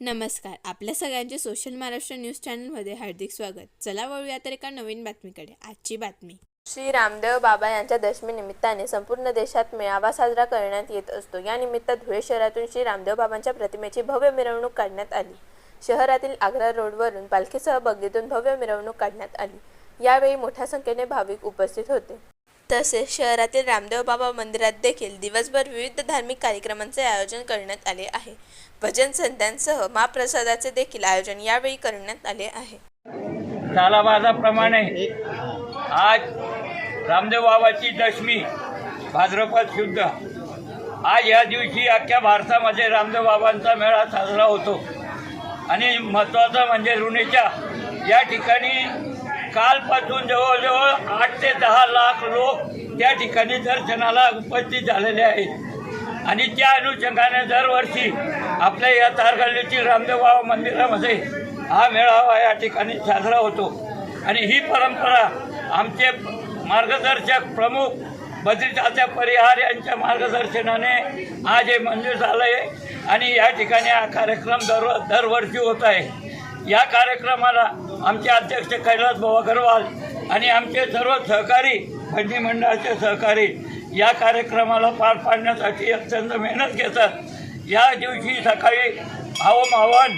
नमस्कार. आपल्या सगळ्यांचे सोशल महाराष्ट्र न्यूज चॅनलमध्ये हार्दिक स्वागत. चला वळूया तर एका नवीन बातमीकडे. आजची बातमी. श्री रामदेव बाबा यांच्या दशमी निमित्ताने संपूर्ण देशात मेळावा साजरा करण्यात येत असतो. या निमित्त धुळे शहरातून श्री रामदेव बाबांच्या प्रतिमेची भव्य मिरवणूक काढण्यात आली. शहरातील आग्रा रोडवरून पालखीसह बगीतून भव्य मिरवणूक काढण्यात आली. यावेळी मोठ्या संख्येने भाविक उपस्थित होते. तसेच शहरातील रामदेव बाबा मंदिरात देखील दिवसभर विविध धार्मिक कार्यक्रमांचे आयोजन करण्यात आले आहे. भजन संध्यांसह महाप्रसादाचे देखील आयोजन यावेळी करण्यात आले आहे. सालाबादाप्रमाणे आज रामदेव बाबाची दशमी भाद्रपद शुद्ध. आज या दिवशी अख्ख्या भारतामध्ये रामदेव बाबांचा मेळा साजरा होतो आणि महत्त्वाचं म्हणजे रुणेच्या या ठिकाणी कालपासून जवळजवळ 8 ते 10 लाख लोक त्या ठिकाणी दर्शनाला उपस्थित झालेले आहेत आणि त्या अनुषंगाने दरवर्षी आपल्या या तारगल्लीतील रामदेव बाबा मंदिरामध्ये हा मेळावा या ठिकाणी साजरा होतो. आणि ही परंपरा आमचे मार्गदर्शक प्रमुख बद्रीतात्या परिहार यांच्या मार्गदर्शनाने आज हे मंजूर झालं आहे आणि या ठिकाणी हा कार्यक्रम दरवर्षी होत आहे. या कार्यक्रमाला आमचे अध्यक्ष कैलास भाऊ अग्रवाल आणि आमचे सर्व सहकारी भजनी मंडळाचे सहकारी या कार्यक्रमाला पार पाडण्यासाठी अत्यंत मेहनत घेतात. या दिवशी सकाळी हवन आवाहन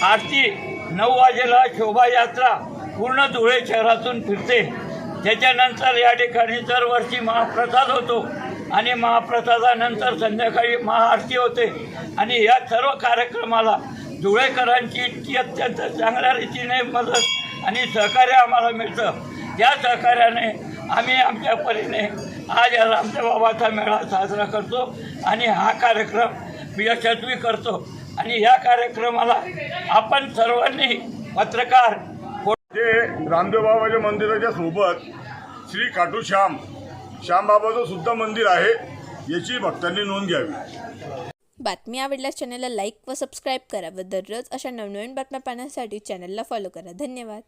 आरती 9 वाजेला शोभायात्रा पूर्ण धुळे शहरातून फिरते. त्याच्यानंतर या ठिकाणी दरवर्षी महाप्रसाद होतो आणि महाप्रसादानंतर संध्याकाळी महाआरती होते आणि या सर्व कार्यक्रमाला धुळेकरांची इतकी अत्यंत चांगल्या रीतीने मदत आणि सहकार्य आम्हाला मिळतं. या सहकार्याने आम्ही आमच्या परीने आज या रामदेव बाबाचा मेळा साजरा करतो आणि हा कार्यक्रम यशस्वी करतो. आणि या कार्यक्रमाला आपण सर्वांनी पत्रकार ते रामदेव बाबाच्या मंदिराच्या सोबत श्री खाटू श्यामबाबाचं सुद्धा मंदिर आहे, याची भक्तांनी नोंद घ्यावी. बातमी आवडल्यास चॅनलला लाईक व सबस्क्राईब करा व दररोज अशा नवनवीन बातम्या पाहण्यासाठी चॅनलला फॉलो करा. धन्यवाद.